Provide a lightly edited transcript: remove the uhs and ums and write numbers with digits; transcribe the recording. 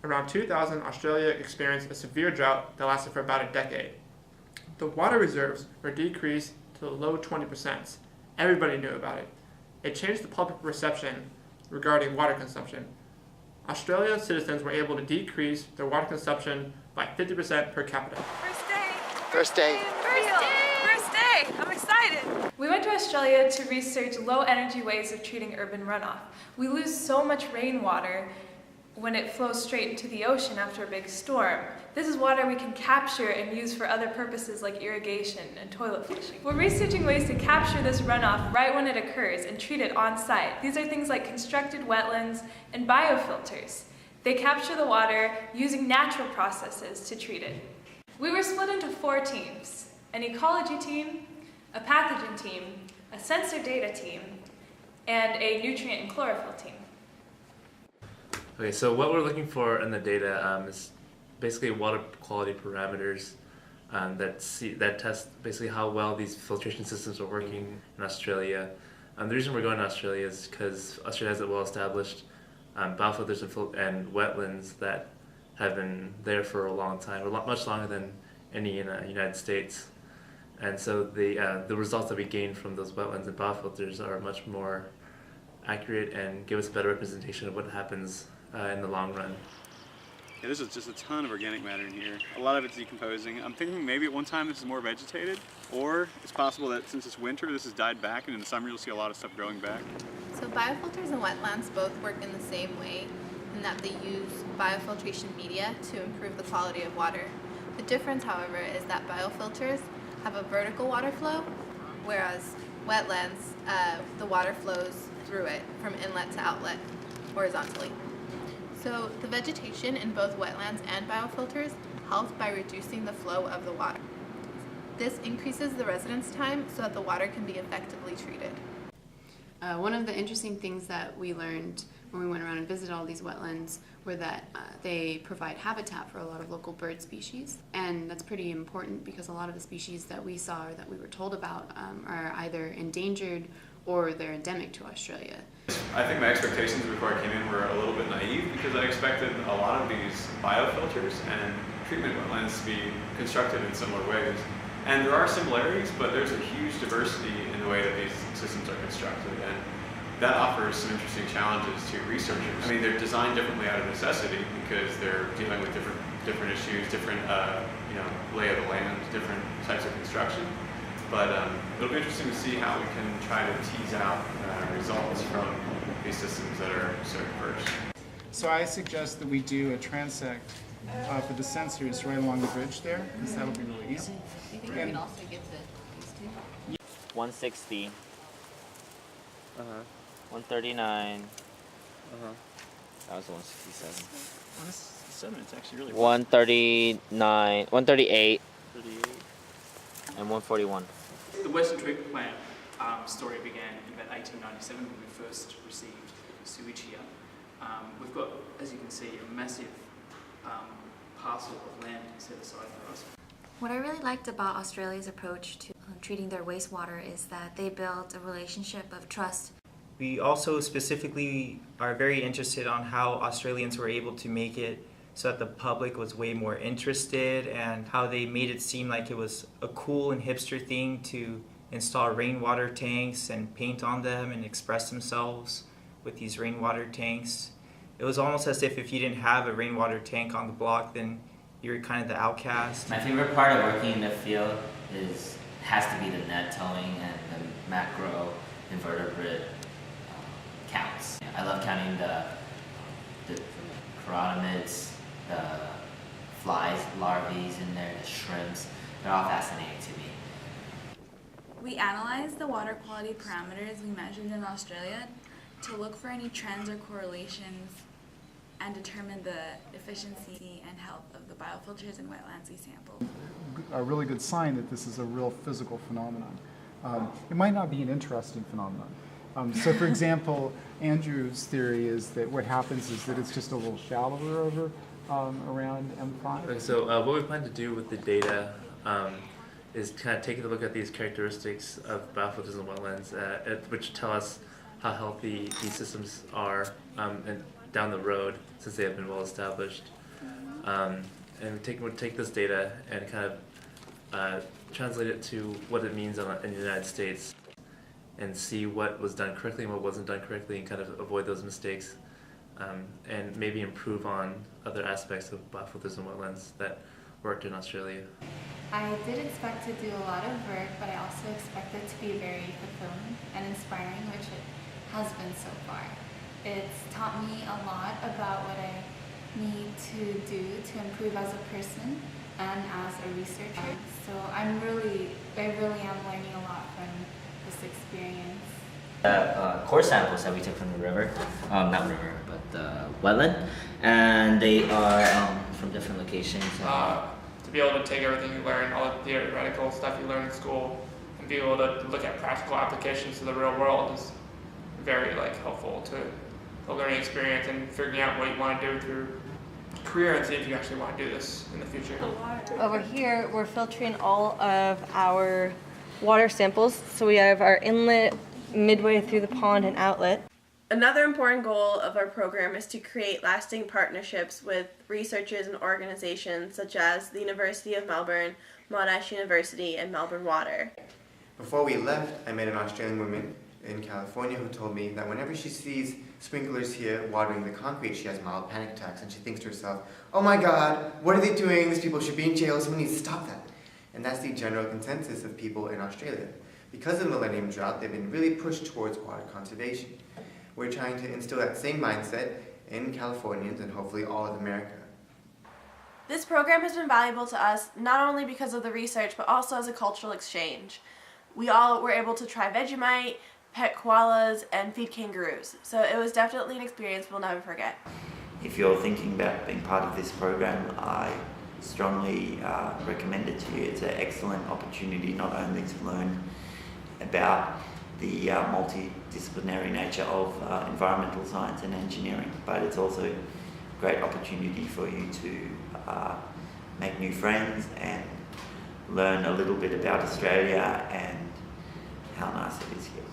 Around 2000, Australia experienced a severe drought that lasted for about a decade. The water reserves were decreased to the low 20%. Everybody knew about it. It changed the public perception regarding water consumption. Australia's citizens were able to decrease their water consumption by 50% per capita. First day! First day! First day! First day! I'm excited! We went to Australia to research low-energy ways of treating urban runoff. We lose so much rainwater when it flows straight into the ocean after a big storm. This is water we can capture and use for other purposes like irrigation and toilet flushing. We're researching ways to capture this runoff right when it occurs and treat it on site. These are things like constructed wetlands and biofilters. They capture the water using natural processes to treat it. We were split into 4 teams: an ecology team, a pathogen team, a sensor data team, and a nutrient and chlorophyll team. Okay, so what we're looking for in the data is basically water quality parameters that test basically how well these filtration systems are working in Australia. The reason we're going to Australia is because Australia has well-established biofilters and wetlands that have been there for a long time, much longer than any in the United States. And so the results that we gain from those wetlands and biofilters are much more accurate and give us a better representation of what happens in the long run. Yeah, there's just a ton of organic matter in here. A lot of it's decomposing. I'm thinking maybe at one time this is more vegetated, or it's possible that since it's winter, this has died back, and in the summer you'll see a lot of stuff growing back. So biofilters and wetlands both work in the same way, in that they use biofiltration media to improve the quality of water. The difference, however, is that biofilters have a vertical water flow, whereas wetlands, the water flows through it from inlet to outlet horizontally. So the vegetation in both wetlands and biofilters helps by reducing the flow of the water. This increases the residence time so that the water can be effectively treated. One of the interesting things that we learned when we went around and visited all these wetlands were that they provide habitat for a lot of local bird species, and that's pretty important because a lot of the species that we saw or that we were told about are either endangered or they're endemic to Australia. I think my expectations before I came in were a little bit naive because I expected a lot of these biofilters and treatment wetlands to be constructed in similar ways. And there are similarities, but there's a huge diversity in the way that these systems are constructed, and that offers some interesting challenges to researchers. I mean, they're designed differently out of necessity because they're dealing with different issues, different lay of the land, different types of construction. But it'll be interesting to see how we can try to tease out results from these systems that are so diverse. So I suggest that we do a transect for the sensors right along the bridge there, because that'll be really easy. Do you think we can also get these two? 160. 139. That was 167. 167, it's actually really 139, 138, 38. and 141. The Western Treatment Plant story began in about 1897 when we first received sewage here. We've got, as you can see, a massive parcel of land set aside for us. What I really liked about Australia's approach to treating their wastewater is that they built a relationship of trust. We also specifically are very interested on how Australians were able to make it so that the public was way more interested, and how they made it seem like it was a cool and hipster thing to install rainwater tanks and paint on them and express themselves with these rainwater tanks. It was almost as if you didn't have a rainwater tank on the block, then you're kind of the outcast. My favorite part of working in the field has to be the net towing and the macro invertebrate counts. I love counting the chironomids, the flies, larvae in there, the shrimps. They're all fascinating to me. We analyzed the water quality parameters we measured in Australia to look for any trends or correlations and determine the efficiency and health of the biofilters and wetlands we sampled. A really good sign that this is a real physical phenomenon. It might not be an interesting phenomenon. So for example, Andrew's theory is that what happens is that it's just a little shallower over around M5. Okay, so what we plan to do with the data is kind of take a look at these characteristics of biofilters and wetlands, which tell us how healthy these systems are and down the road since they have been well established. And we'll take this data and kind of translate it to what it means in the United States and see what was done correctly and what wasn't done correctly and kind of avoid those mistakes and maybe improve on other aspects of biofilters and wetlands that worked in Australia. I did expect to do a lot of work, but I also expect it to be very fulfilling and inspiring, which it has been so far. It's taught me a lot about what I need to do to improve as a person and as a researcher. So I really am learning a lot from this experience. Core samples that we took from the river, not river, but the wetland, and they are from different locations. To be able to take everything you learn, all the theoretical stuff you learn in school, and be able to look at practical applications to the real world is very helpful to the learning experience and figuring out what you want to do through career and see if you actually want to do this in the future. Over here, we're filtering all of our water samples. So we have our inlet midway through the pond and outlet. Another important goal of our program is to create lasting partnerships with researchers and organizations such as the University of Melbourne, Monash University, and Melbourne Water. Before we left, I met an Australian woman in California who told me that whenever she sees sprinklers here watering the concrete, she has mild panic attacks and she thinks to herself, oh my God, what are they doing? These people should be in jail, someone needs to stop that. And that's the general consensus of people in Australia. Because of the Millennium Drought, they've been really pushed towards water conservation. We're trying to instill that same mindset in Californians and hopefully all of America. This program has been valuable to us not only because of the research, but also as a cultural exchange. We all were able to try Vegemite, pet koalas, and feed kangaroos. So it was definitely an experience we'll never forget. If you're thinking about being part of this program, I strongly recommend it to you. It's an excellent opportunity not only to learn about the multidisciplinary nature of environmental science and engineering, but it's also a great opportunity for you to make new friends and learn a little bit about Australia and how nice it is here.